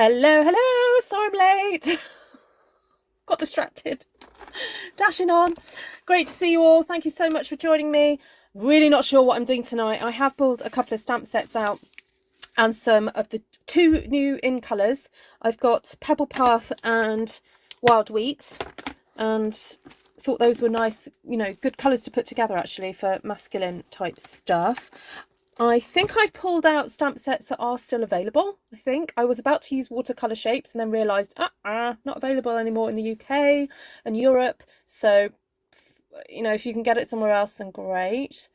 Hello, hello. Sorry I'm late. Got distracted. Dashing on. Great to see you all. Thank you so much for joining me. Really not sure what I'm doing tonight. I have pulled a couple of stamp sets out and some of the two new in colours. I've got Pebble Path and Wild Wheat, and thought those were nice, you know, good colours to put together actually for masculine type stuff. I think I've pulled out stamp sets that are still available. I think I was about to use watercolour shapes and then realised not available anymore in the UK and Europe. So, you know, if you can get it somewhere else, then great.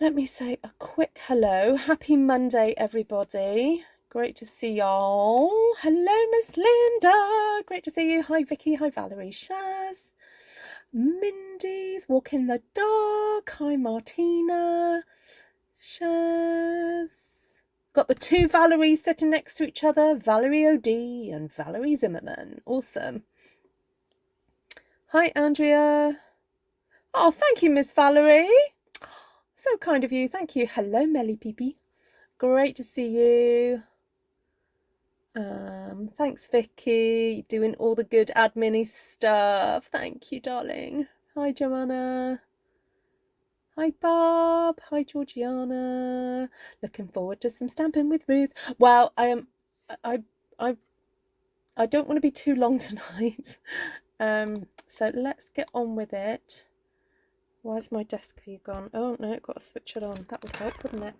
Let me say a quick hello. Happy Monday, everybody. Great to see y'all. Hello, Miss Linda. Great to see you. Hi, Vicky. Hi, Valerie. Shaz. Mindy's walking the dog. Hi, Martina. Shaz. Got the two Valeries sitting next to each other. Valerie O.D. and Valerie Zimmerman. Awesome. Hi, Andrea. Oh, thank you, Miss Valerie. So kind of you. Thank you. Hello, Melly Peepee. Great to see you. Thanks, Vicky. Doing all the good admin-y stuff. Thank you, darling. Hi, Joanna. Hi, Bob. Hi, Georgiana. Looking forward to some stamping with Ruth. Well, I don't want to be too long tonight. So let's get on with it. Where's my desk view gone? Oh no, I've got to switch it on. That would help, wouldn't it?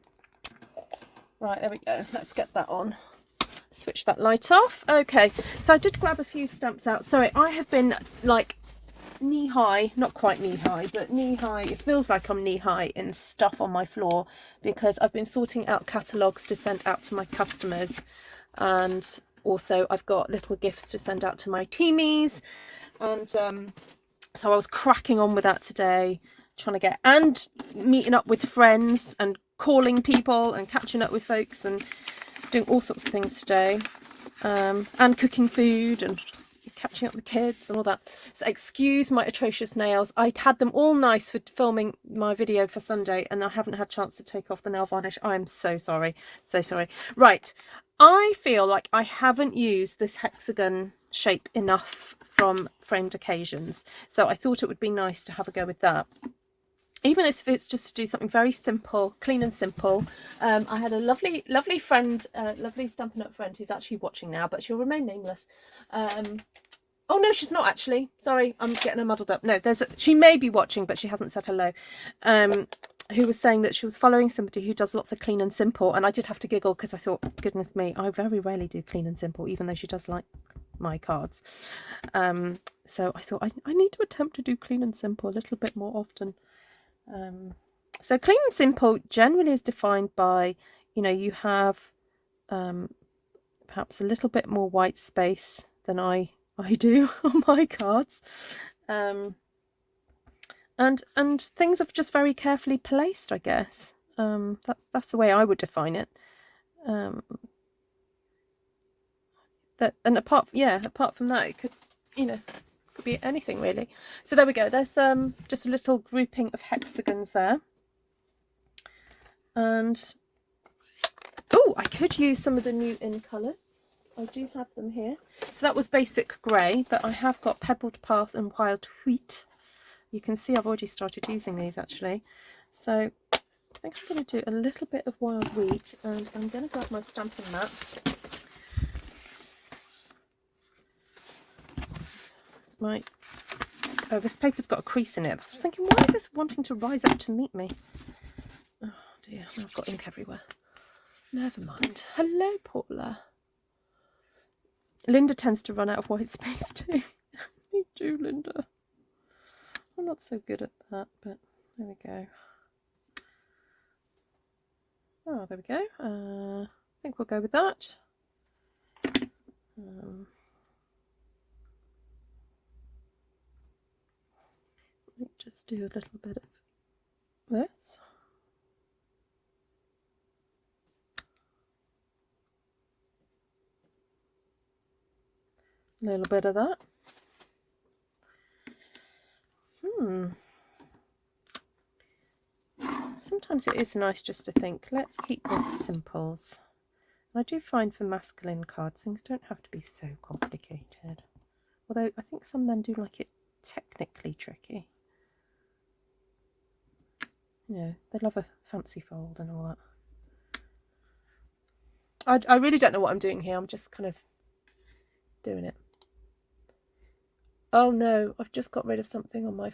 Right, there we go. Let's get that on. Switch that light off. Okay, so I did grab a few stamps out. Sorry, I have been like knee high, not quite knee high, but knee high. It feels like I'm knee high in stuff on my floor because I've been sorting out catalogues to send out to my customers, and also I've got little gifts to send out to my teamies, and so I was cracking on with that today, trying to get, and meeting up with friends and calling people and catching up with folks and doing all sorts of things today, and cooking food and catching up with the kids and all that. So excuse my atrocious nails. I had them all nice for filming my video for Sunday and I haven't had a chance to take off the nail varnish. I'm so sorry. So sorry. Right. I feel like I haven't used this hexagon shape enough from framed occasions. So I thought it would be nice to have a go with that. Even if it's just to do something very simple, clean and simple. I had a lovely friend, lovely Stampin' Up friend who's actually watching now, but she'll remain nameless. Oh no, she's not actually. Sorry, I'm getting her muddled up. No, she may be watching, but she hasn't said hello. Who was saying that she was following somebody who does lots of clean and simple, and I did have to giggle because I thought, goodness me, I very rarely do clean and simple, even though she does like my cards. So I thought I need to attempt to do clean and simple a little bit more often. So clean and simple generally is defined by, you know, you have perhaps a little bit more white space than I do on my cards, and things are just very carefully placed, I guess. That's the way I would define it. Apart from that, it could, you know, could be anything really. So there we go. There's just a little grouping of hexagons there, and oh, I could use some of the new in colours. I do have them here. So that was basic grey, but I have got Pebbled Path and Wild Wheat. You can see I've already started using these actually. So I think I'm going to do a little bit of Wild Wheat, and I'm going to grab my stamping mat. Oh, this paper's got a crease in it. I was thinking, why is this wanting to rise up to meet me? Oh dear, I've got ink everywhere. Never mind. Hello, Paula. Linda tends to run out of white space too. Me too, Linda. I'm not so good at that, but there we go. Oh, there we go. I think we'll go with that. Let me just do a little bit of this. A little bit of that. Sometimes it is nice just to think, let's keep this simples. I do find for masculine cards, things don't have to be so complicated. Although I think some men do like it technically tricky. You know, they love a fancy fold and all that. I really don't know what I'm doing here. I'm just kind of doing it. Oh no, I've just got rid of something on my...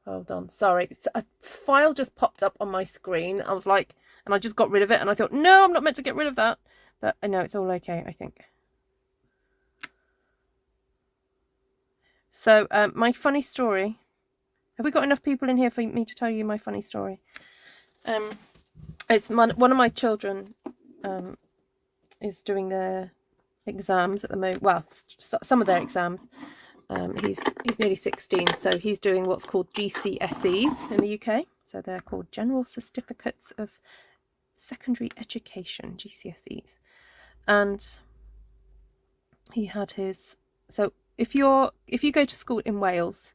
Hold on, sorry. A file just popped up on my screen. I was like, and I just got rid of it and I thought, no, I'm not meant to get rid of that. But I know it's all okay, I think. So my funny story. Have we got enough people in here for me to tell you my funny story? It's one of my children is doing their exams at the moment. Well, some of their exams. He's nearly 16, so he's doing what's called GCSEs in the UK. So they're called General Certificates of Secondary Education, GCSEs. And he had his... So if you go to school in Wales,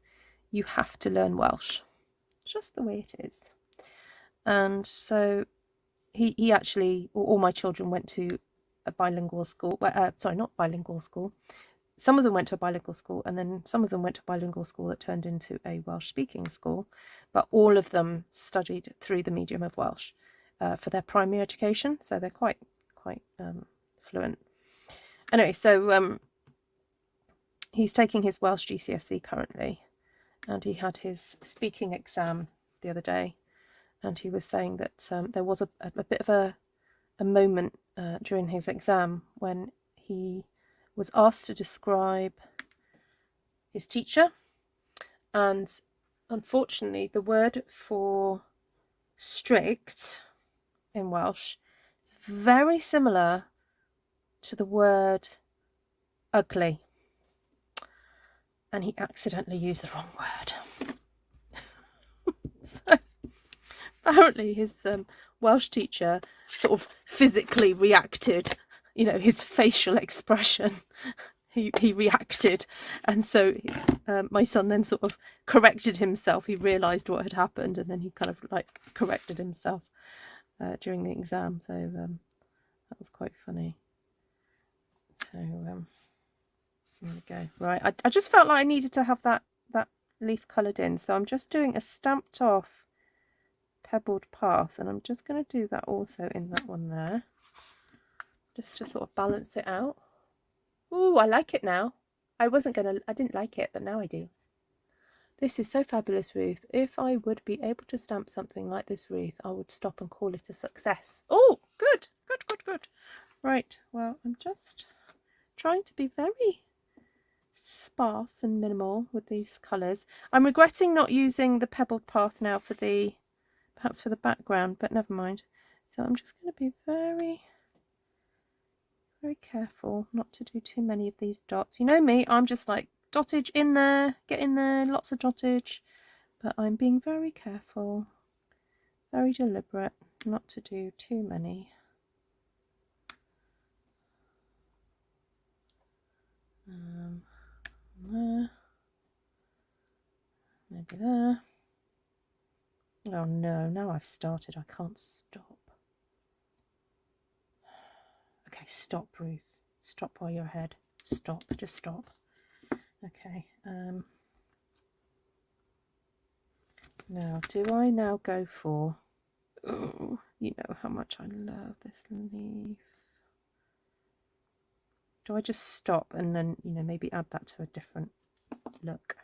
you have to learn Welsh. Just the way it is. And so he actually, all my children went to a bilingual school. Sorry, not bilingual school. Some of them went to a bilingual school, and then some of them went to a bilingual school that turned into a Welsh-speaking school. But all of them studied through the medium of Welsh for their primary education, so they're quite fluent. Anyway, so he's taking his Welsh GCSE currently, and he had his speaking exam the other day, and he was saying that there was a bit of a moment during his exam when he was asked to describe his teacher, and unfortunately the word for strict in Welsh is very similar to the word ugly, and he accidentally used the wrong word. So apparently his Welsh teacher sort of physically reacted, you know, his facial expression, he reacted, and so my son then sort of corrected himself. He realised what had happened, and then he kind of like corrected himself during the exam. So that was quite funny. So there we go. Right, I just felt like I needed to have that leaf coloured in, so I'm just doing a stamped off pebbled path, and I'm just going to do that also in that one there, just to sort of balance it out. Ooh, I like it now. I didn't like it, but now I do. This is so fabulous, Ruth. If I would be able to stamp something like this, Ruth, I would stop and call it a success. Oh, good. Right, well, I'm just trying to be very sparse and minimal with these colours. I'm regretting not using the pebbled path now for perhaps for the background, but never mind. So I'm just going to be very careful not to do too many of these dots. You know me, I'm just like dottage in there, get in there, lots of dottage, but I'm being very careful, very deliberate not to do too many. There, maybe there. Oh no, now I've started, I can't stop. Okay, stop, Ruth. Stop while you're ahead. Stop, just stop. Okay. Now, do I now go for... Oh, you know how much I love this leaf. Do I just stop and then, you know, maybe add that to a different look?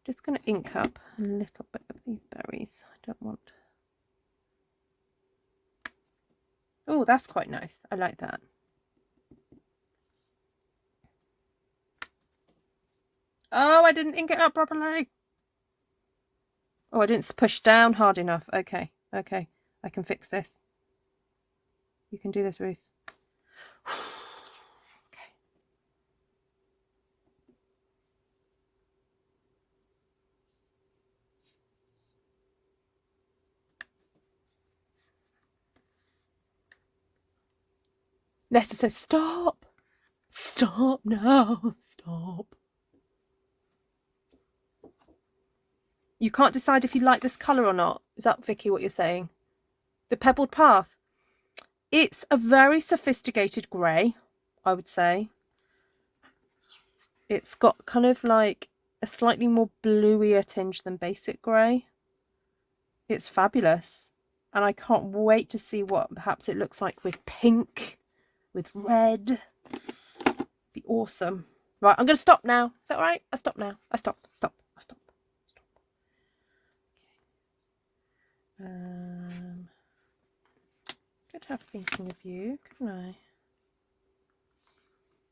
Just going to ink up a little bit of these berries. I don't want... Oh, that's quite nice. I like that. Oh, I didn't ink it up properly. Oh, I didn't push down hard enough. Okay, okay. I can fix this. You can do this, Ruth. Okay. Nesta says, stop. Stop now. Stop. You can't decide if you like this colour or not. Is that, Vicky, what you're saying? The Pebbled Path. It's a very sophisticated grey, I would say. It's got kind of like a slightly more bluier tinge than basic grey. It's fabulous. And I can't wait to see what perhaps it looks like with pink, with red. Be awesome. Right, I'm going to stop now. Is that all right? I stop now. I stop. Could have thinking of you, couldn't I?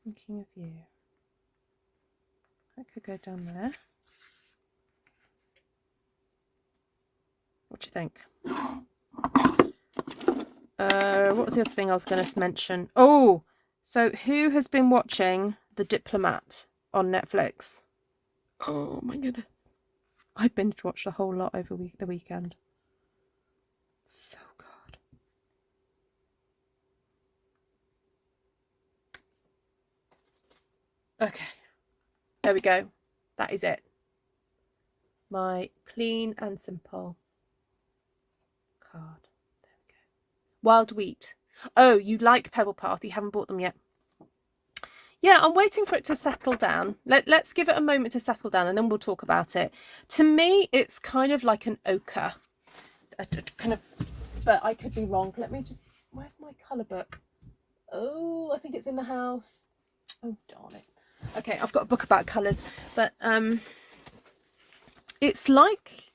Thinking of you. That could go down there. What do you think? What was the other thing I was going to mention? Oh, so who has been watching The Diplomat on Netflix? Oh my goodness. I binge watched the whole lot over the weekend. So good. Okay. There we go. That is it. My clean and simple card. There we go. Wild Wheat. Oh, you like Pebble Path. You haven't bought them yet. Yeah, I'm waiting for it to settle down. Let's give it a moment to settle down and then we'll talk about it. To me, it's kind of like an ochre. Kind of, but I could be wrong. Let me just, where's my colour book? Oh, I think it's in the house. Oh, darn it. Okay, I've got a book about colours, but it's like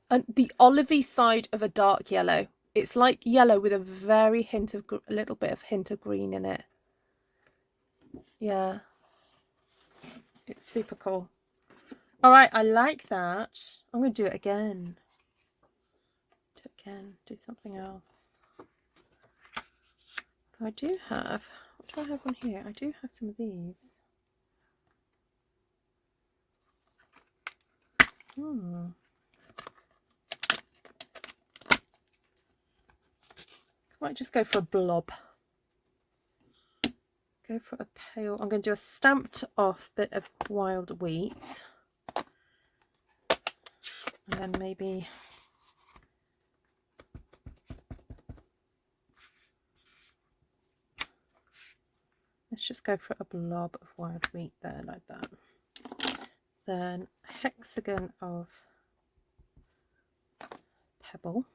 the olivey side of a dark yellow. It's like yellow with a very hint of, a little bit of hint of green in it. Yeah, it's super cool. All right, I like that. I'm going to do it again. Do something else. I do have, what do I have on here? I do have some of these. Might just go for a blob. Go for a pale. I'm going to do a stamped off bit of Wild Wheat. And then maybe let's just go for a blob of Wild Wheat there, like that. Then a hexagon of Pebble.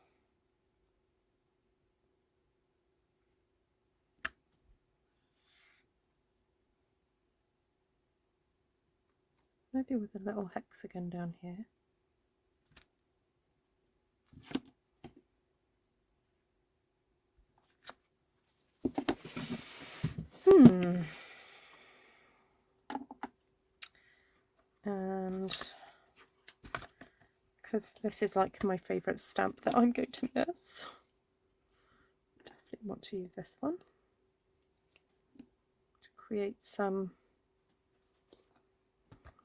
Maybe with a little hexagon down here. And because this is like my favourite stamp that I'm going to miss, definitely want to use this one to create some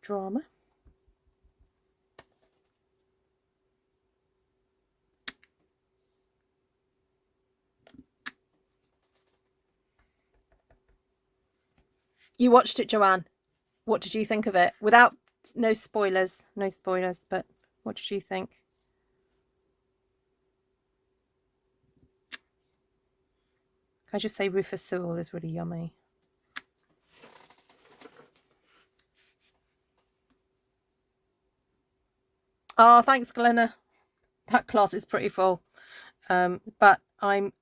drama. You watched it, Joanne. What did you think of it? Without, no spoilers, but what did you think? Can I just say Rufus Sewell is really yummy. Oh, thanks, Glenna. That class is pretty full. But I'm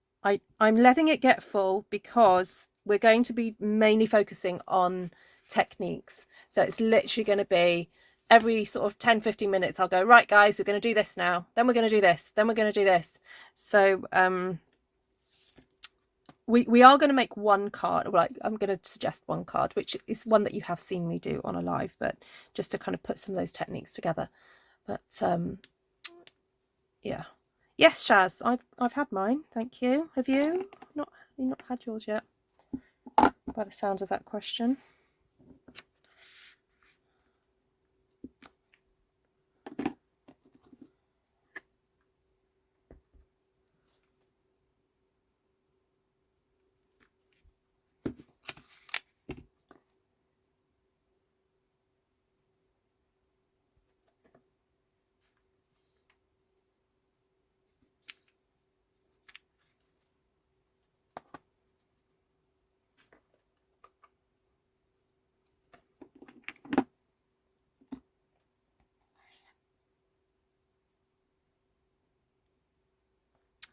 letting it get full because we're going to be mainly focusing on techniques. So it's literally going to be every sort of 10-15 minutes I'll go, right guys, we're going to do this now, then we're going to do this, then we're going to do this. So we are going to make one card. Well, I'm going to suggest one card, which is one that you have seen me do on a live, but just to kind of put some of those techniques together. But yeah. Yes, Shaz, I've had mine, thank you. Have you? You've not had yours yet, by the sounds of that question.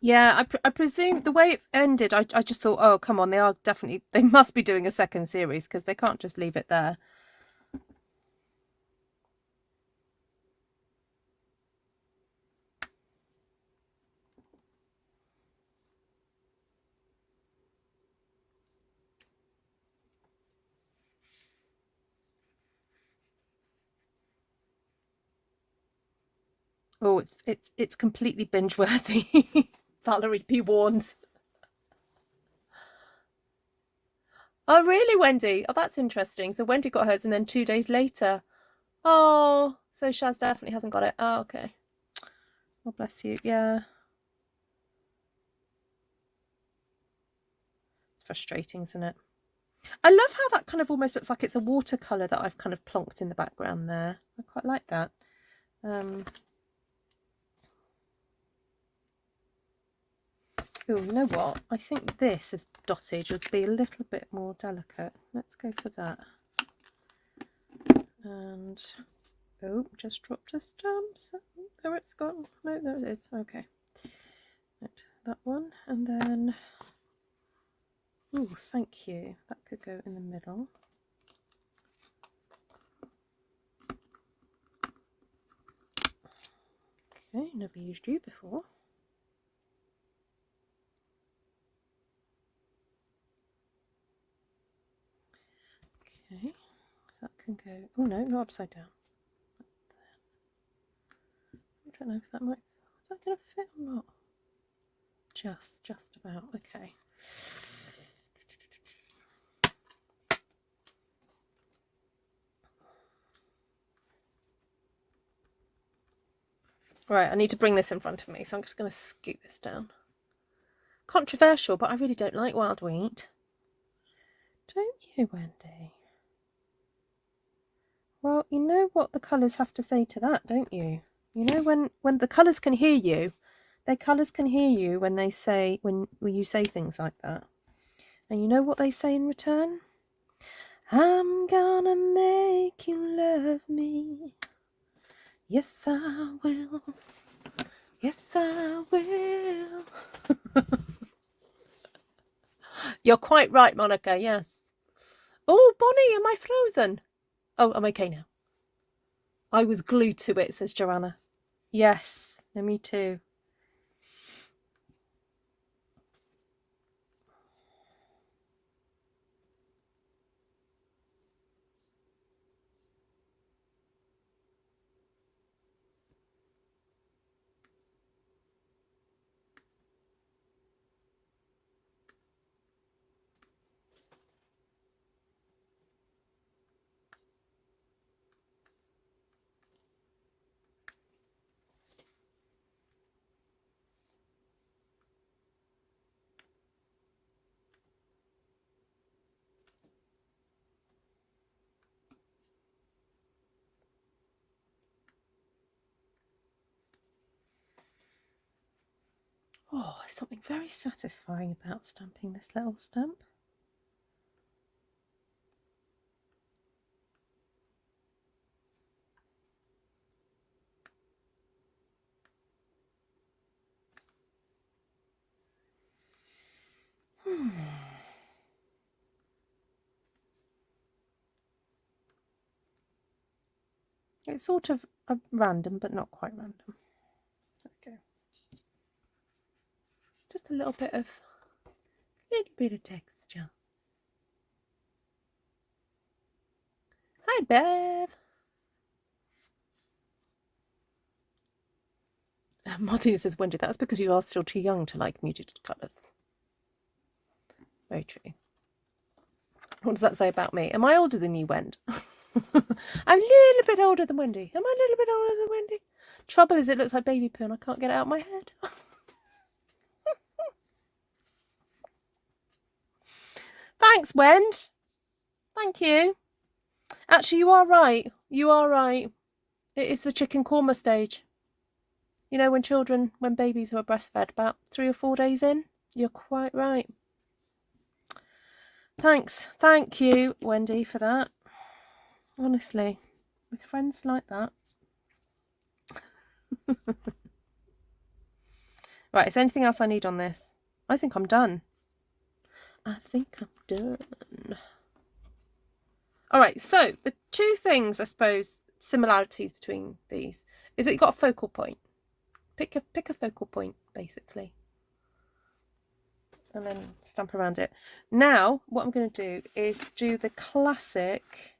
Yeah, I presume the way it ended, I just thought, oh, come on, they must be doing a second series because they can't just leave it there. Oh, it's completely binge worthy. Valerie, be warned. Oh, really, Wendy? Oh, that's interesting. So Wendy got hers, and then 2 days later. Oh, so Shaz definitely hasn't got it. Oh, okay. Oh, bless you. Yeah. It's frustrating, isn't it? I love how that kind of almost looks like it's a watercolour that I've kind of plonked in the background there. I quite like that. Oh, you know what? I think this as dottage would be a little bit more delicate. Let's go for that. And, oh, just dropped a stamp. So, there it's gone. No, there it is. Okay. Right, that one. And then, oh, thank you. That could go in the middle. Okay, never used you before. Okay, so that can go, oh no, not upside down. I don't know if that might, is that going to fit or not? Just about, okay. Right, I need to bring this in front of me, so I'm just going to scoot this down. Controversial, but I really don't like wild wheat. Don't you, Wendy? Well, you know what the colours have to say to that, don't you? You know, when the colours can hear you, their colours can hear you when they say, when you say things like that. And you know what they say in return? I'm gonna make you love me. Yes, I will. Yes, I will. You're quite right, Monica, yes. Oh, Bonnie, am I frozen? Oh, I'm okay now. I was glued to it, says Joanna. Yes, no, me too. Oh, there's something very satisfying about stamping this little stamp. It's sort of random, but not quite random. There we go. Just a little bit of texture. Hi, Bev. Martina says, Wendy, that's because you are still too young to like muted colours. Very true. What does that say about me? Am I older than you, Wend? I'm a little bit older than Wendy. Am I a little bit older than Wendy? Trouble is, it looks like baby poo and I can't get it out of my head. Thanks, Wend. Thank you. Actually, you are right. You are right. It is the chicken korma stage. You know, when babies are breastfed about 3 or 4 days in. You're quite right. Thanks. Thank you, Wendy, for that. Honestly, with friends like that. Right, is there anything else I need on this? I think I'm done. I think I'm done. All right, so the two things, I suppose, similarities between these is that you've got a focal point. Pick a focal point, basically. And then stamp around it. Now, what I'm going to do is do the classic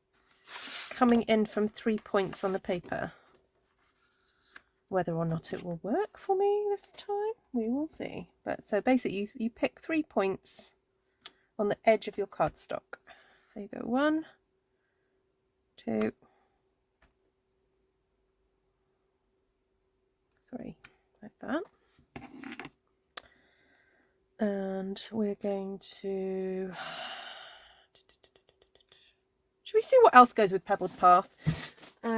coming in from 3 points on the paper. Whether or not it will work for me this time, we will see. But so basically, you pick 3 points on the edge of your cardstock. So you go 1, 2, 3, like that. And we're going to... Should we see what else goes with Pebbled Path? So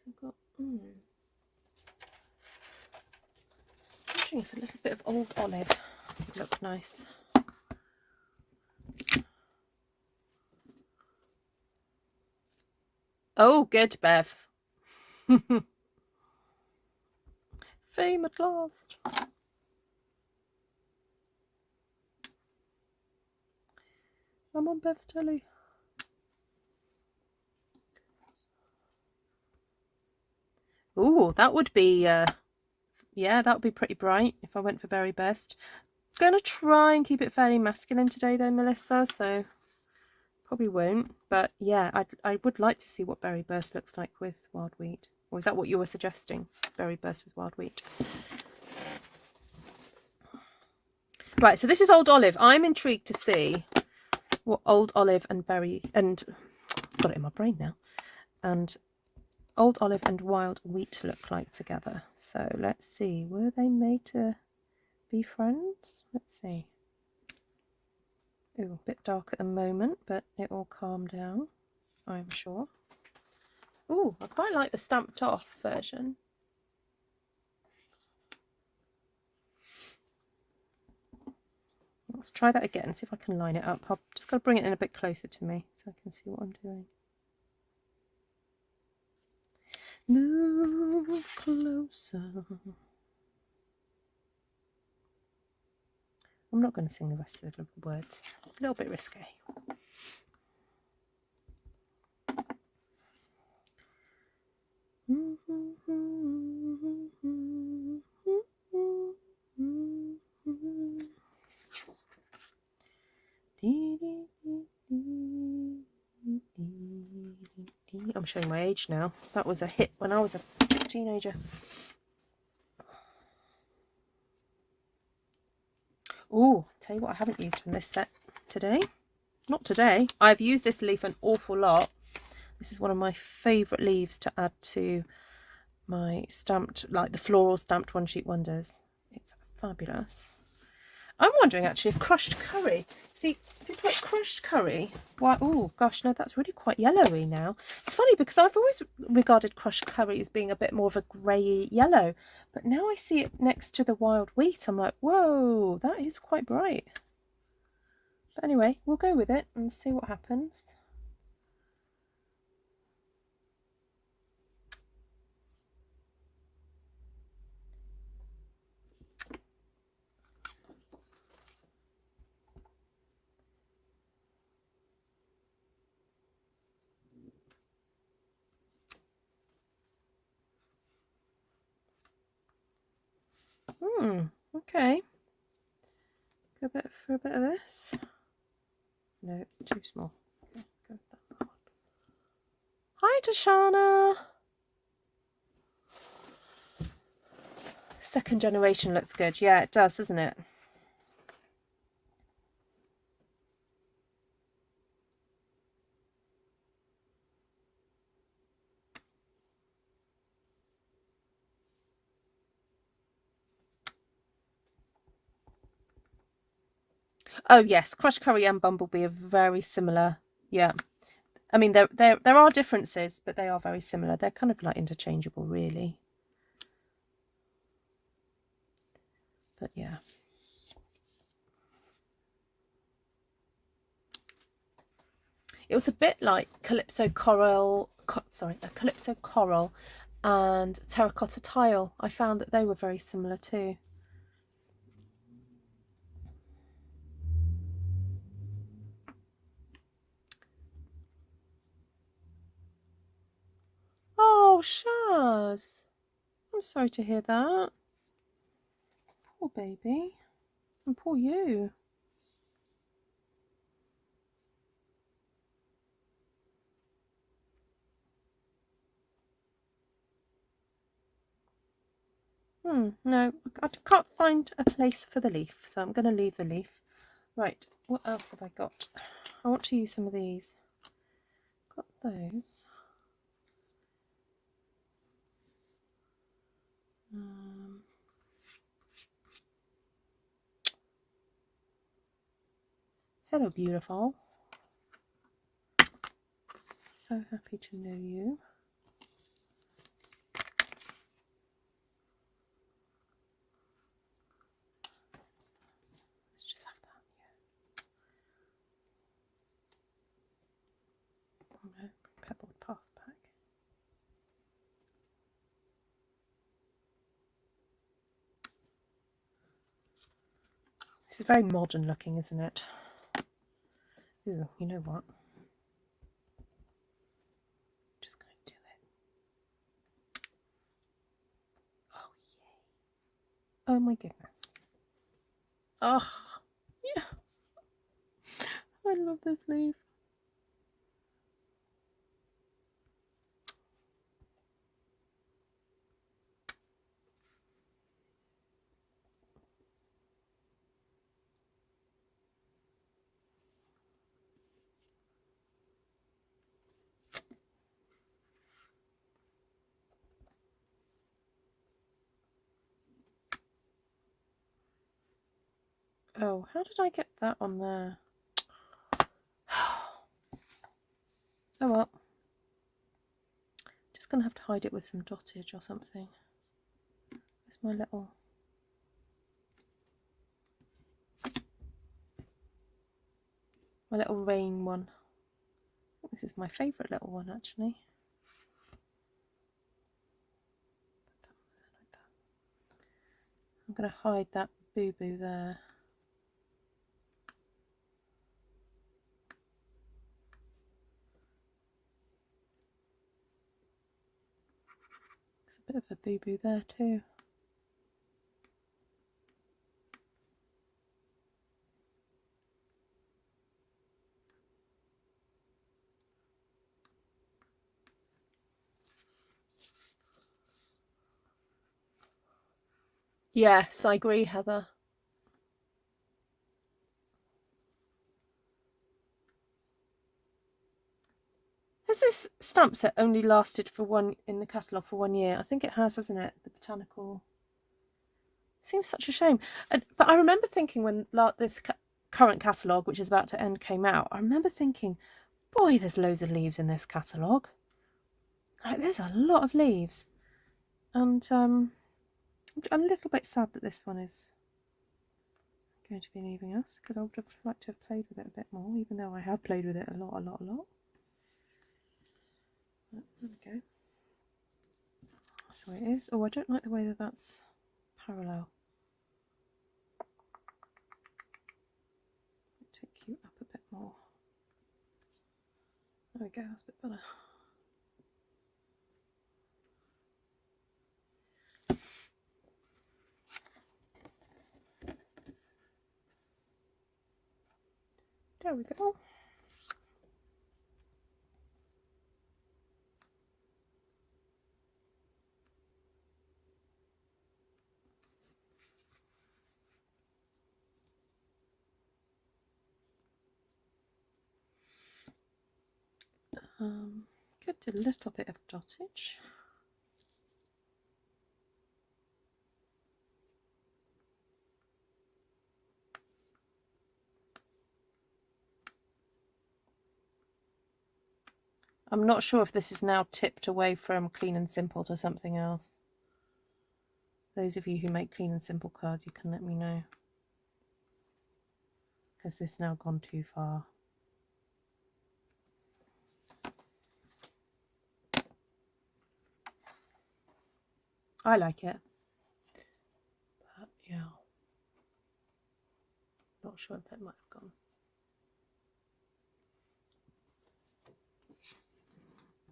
I've got... I'm wondering if a little bit of old olive would look nice. Oh, good, Bev. Fame at last. I'm on Bev's telly. Ooh, that would be, yeah, that would be pretty bright if I went for Berry Burst. I'm going to try and keep it fairly masculine today though, Melissa, so probably won't. But yeah, I would like to see what Berry Burst looks like with wild wheat. Or is that what you were suggesting? Berry Burst with wild wheat. Right, so this is Old Olive. I'm intrigued to see what Old Olive and Berry, and got it in my brain now, and Old Olive and wild wheat look like together. So let's see, were they made to be friends? Let's see. Ooh, a bit dark at the moment, but it will calm down, I'm sure. Ooh, I quite like the stamped off version. Let's try that again, see if I can line it up. I've just got to bring it in a bit closer to me so I can see what I'm doing. Move closer. I'm not going to sing the rest of the words. A little bit risque. I'm showing my age now. That was a hit when I was a teenager. Oh, tell you what I haven't used from this set today. Not today. I've used this leaf an awful lot. This is one of my favourite leaves to add to my stamped, like the floral stamped one sheet wonders. It's fabulous. I'm wondering actually if crushed curry, see if you put crushed curry, why, oh gosh, no, that's really quite yellowy now. It's funny because I've always regarded crushed curry as being a bit more of a grey yellow, but now I see it next to the wild wheat, I'm like, whoa, that is quite bright. But anyway, we'll go with it and see what happens. Okay. Go for a bit of this. No, too small. Okay, go with that one. Hi, Tashana. Second generation looks good. Yeah, it does, doesn't it? Oh yes, crushed curry and bumblebee are very similar. Yeah, I mean there are differences, but they are very similar. They're kind of like interchangeable, really. But yeah. It was a bit like Calypso Coral, a Calypso Coral and Terracotta Tile. I found that they were very similar too. Oh, Shaz. I'm sorry to hear that. Poor baby. And poor you. No, I can't find a place for the leaf, so I'm going to leave the leaf. Right, what else have I got? I want to use some of these. Got those. Hello, beautiful. So happy to know you. Let's just have that. Yeah. Oh no, Pebbled Path Pack. This is very modern looking, isn't it? Ooh, you know what? Just going to do it. Oh, yay. Oh my goodness. Oh, yeah. I love this leaf. Oh, how did I get that on there? Oh well. Just gonna have to hide it with some dottage or something. It's my little rain one. I think this is my favourite little one actually. I'm gonna hide that boo-boo there. There's a bit of a boo-boo there too. Yes, I agree, Heather. Has this stamp set only lasted for one in the catalogue for 1 year? I think it has, hasn't it? The botanical. Seems such a shame. But I remember thinking when this current catalogue, which is about to end, came out, I remember thinking, boy, there's loads of leaves in this catalogue. Like, there's a lot of leaves. And I'm a little bit sad that this one is going to be leaving us, because I would have liked to have played with it a bit more, even though I have played with it a lot. But there we go. So it is. Oh, I don't like the way that that's parallel. Take you up a bit more. There we go, that's a bit better. There we go. Get a little bit of dottage. I'm not sure if this is now tipped away from Clean and Simple to something else. Those of you who make Clean and Simple cards, you can let me know. Has this now gone too far? I like it. But yeah, not sure if it might have gone.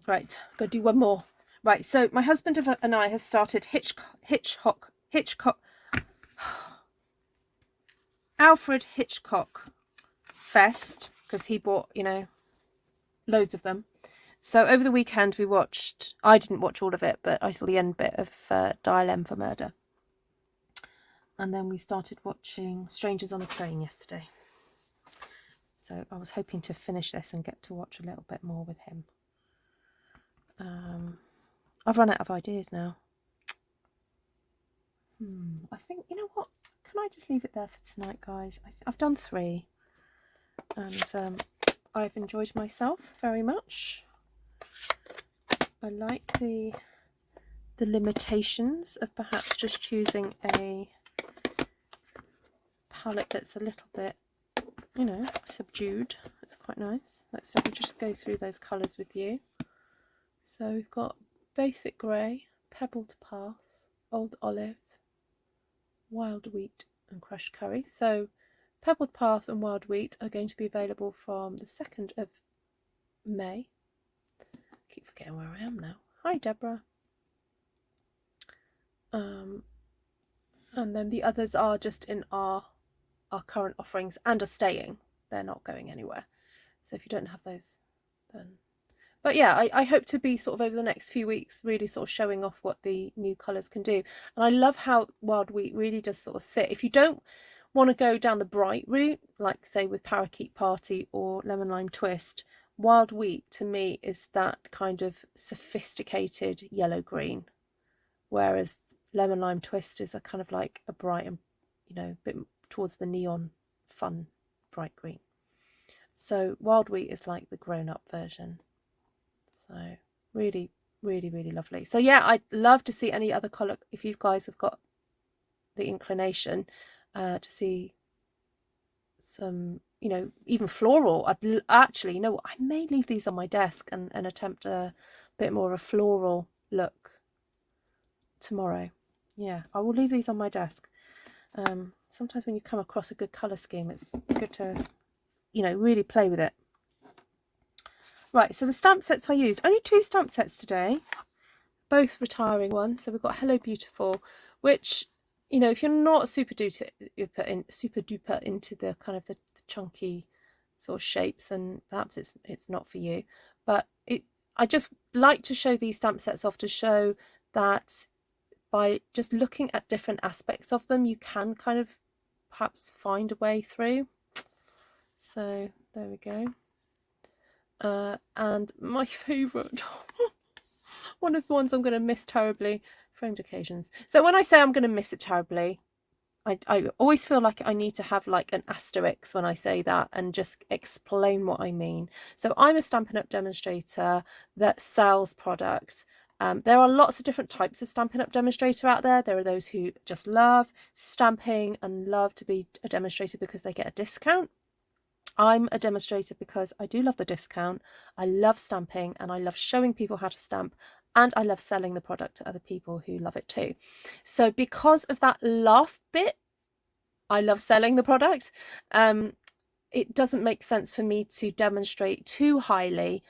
Right, got to do one more. Right, so my husband and I have started Alfred Hitchcock Fest, because he bought, you know, loads of them. So over the weekend we watched, I didn't watch all of it, but I saw the end bit of Dial M for Murder. And then we started watching Strangers on a Train yesterday. So I was hoping to finish this and get to watch a little bit more with him. I've run out of ideas now. I think, you know what? Can I just leave it there for tonight, guys? I've done 3. And I've enjoyed myself very much. I like the limitations of perhaps just choosing a palette that's a little bit, you know, subdued. It's quite nice. Let's just go through those colours with you. So we've got Basic Grey, Pebbled Path, Old Olive, Wild Wheat and Crushed Curry. So Pebbled Path and Wild Wheat are going to be available from the 2nd of May. I keep forgetting where I am now. Hi, Deborah. And then the others are just in our current offerings and are staying. They're not going anywhere. So if you don't have those, then... But yeah, I hope to be sort of over the next few weeks really sort of showing off what the new colours can do. And I love how Wild Wheat really does sort of sit. If you don't want to go down the bright route, like say with Parakeet Party or Lemon Lime Twist, Wild Wheat to me is that kind of sophisticated yellow green, whereas Lemon Lime Twist is a kind of like a bright and, you know, bit towards the neon fun bright green. So Wild Wheat is like the grown-up version. So really, really, really lovely. So yeah, I'd love to see any other colour, if you guys have got the inclination to see some, you know, even floral. I'd actually, you know what, I may leave these on my desk and attempt a bit more of a floral look tomorrow. Yeah, I will leave these on my desk. Sometimes when you come across a good colour scheme, it's good to, you know, really play with it. Right, so the stamp sets I used, only 2 stamp sets today, both retiring ones. So we've got Hello Beautiful, which, you know, if you're not super duper into the kind of the chunky sort of shapes, then perhaps it's not for you. But I just like to show these stamp sets off to show that by just looking at different aspects of them, you can kind of perhaps find a way through. So there we go. And my favourite, one of the ones I'm going to miss terribly, Framed Occasions. So when I say I'm going to miss it terribly, I always feel like I need to have like an asterisk when I say that and just explain what I mean. So I'm a Stampin' Up! Demonstrator that sells product. There are lots of different types of Stampin' Up! Demonstrator out there. There are those who just love stamping and love to be a demonstrator because they get a discount. I'm a demonstrator because I do love the discount, I love stamping, and I love showing people how to stamp, and I love selling the product to other people who love it too. So because of that last bit, I love selling the product, it doesn't make sense for me to demonstrate too highly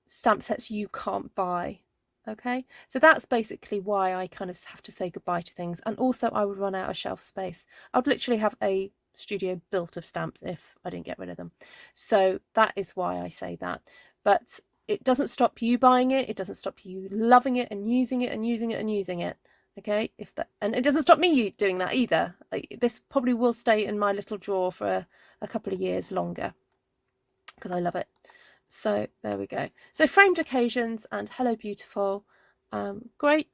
stamp sets you can't buy. Okay, so that's basically why I kind of have to say goodbye to things. And also I would run out of shelf space. I would literally have a studio built of stamps if I didn't get rid of them. So that is why I say that. But it doesn't stop you buying it. It doesn't stop you loving it and using it and using it and using it. Okay, and it doesn't stop me doing that either. This probably will stay in my little drawer for a couple of years longer because I love it. So there we go. So Framed Occasions and Hello Beautiful, great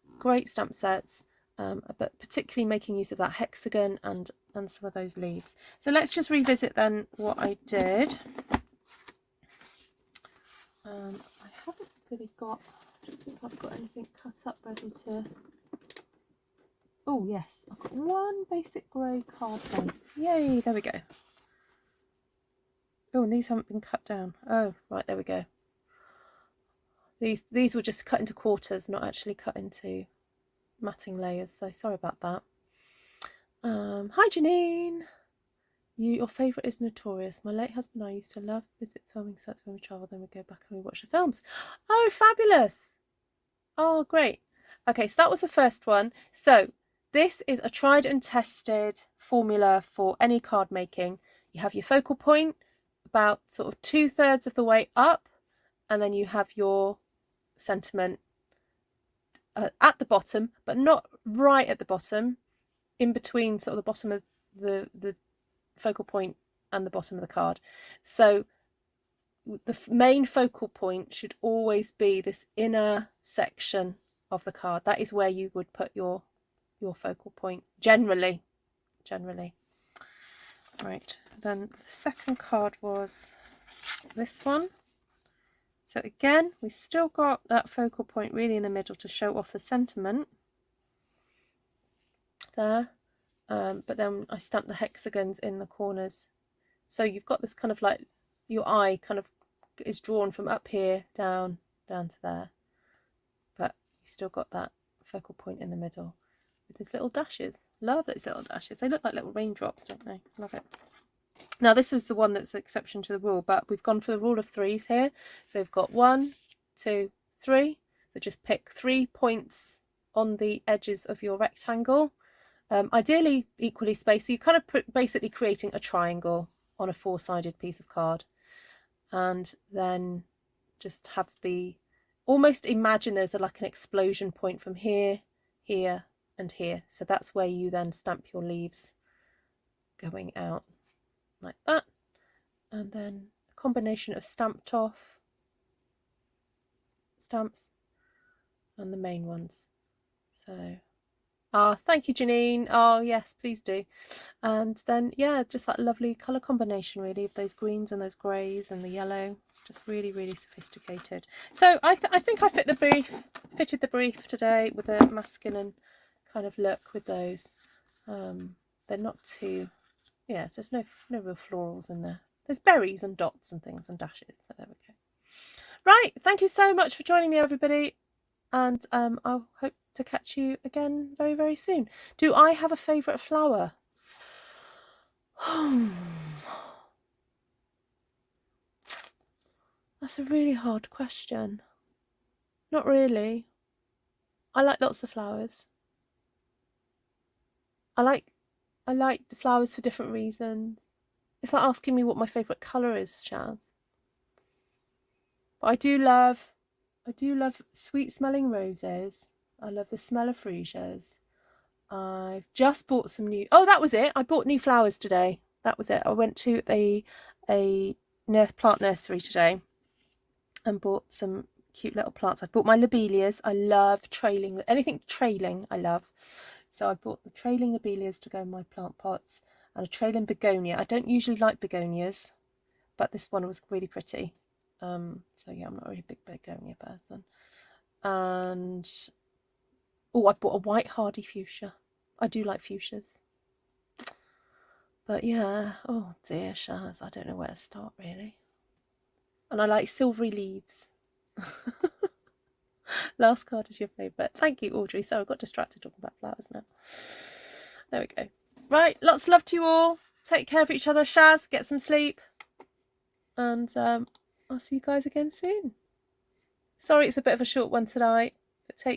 stamp sets, but particularly making use of that hexagon and some of those leaves. So let's just revisit then what I did. I haven't really got, I don't think I've got anything cut up ready to... Oh yes, I've got one basic grey card base. Yay, there we go. Oh, and these haven't been cut down. Oh, right, there we go. These were just cut into quarters, not actually cut into matting layers, so sorry about that. Hi Janine. Your favourite is Notorious. My late husband and I used to love visit filming sets when we travel, then we go back and we watch the films. Oh, fabulous. Oh, great. Okay, so that was the first one. So this is a tried and tested formula for any card making. You have your focal point about sort of 2/3 of the way up, and then you have your sentiment at the bottom, but not right at the bottom, in between sort of the bottom of the focal point and the bottom of the card. So the main focal point should always be this inner section of the card. That is where you would put your focal point generally. Right, then the second card was this one. So again, we still got that focal point really in the middle to show off the sentiment there, but then I stamped the hexagons in the corners. So you've got this kind of like your eye kind of is drawn from up here down to there, but you've still got that focal point in the middle with these little dashes. Love those little dashes. They look like little raindrops, don't they? Love it. Now this is the one that's an exception to the rule, but we've gone for the rule of threes here. So we've got 1, 2, 3. So just pick 3 points on the edges of your rectangle, ideally equally spaced. So you're kind of basically creating a triangle on a 4-sided piece of card, and then just have almost imagine there's like an explosion point from here, here and here. So that's where you then stamp your leaves going out like that, and then a combination of stamped off stamps and the main ones. So thank you Janine. Oh yes, please do. And then yeah, just that lovely colour combination really of those greens and those greys and the yellow, just really sophisticated. So I think I fitted the brief today with a masculine kind of look with those. They're not too, yeah, so there's no real florals in there. There's berries and dots and things and dashes, so there we go. Right, thank you so much for joining me everybody, and I'll hope to catch you again very soon. Do I have a favourite flower? That's a really hard question. Not really. I like lots of flowers. I like the flowers for different reasons. It's like asking me what my favourite colour is, Shaz. But I do love sweet smelling roses. I love the smell of freesias. I've just bought some new... Oh, that was it. I bought new flowers today. That was it. I went to a plant nursery today and bought some cute little plants. I bought my lobelias. I love trailing. Anything trailing, I love. So I bought the trailing lobelias to go in my plant pots, and a trailing begonia. I don't usually like begonias, but this one was really pretty. So yeah, I'm not really a big begonia person. And oh, I bought a white hardy fuchsia. I do like fuchsias. But yeah, oh dear, Shaz, I don't know where to start really. And I like silvery leaves. Last card is your favourite. Thank you, Audrey. So I got distracted talking about flowers now. There we go. Right, lots of love to you all. Take care of each other. Shaz, get some sleep. And I'll see you guys again soon. Sorry it's a bit of a short one tonight.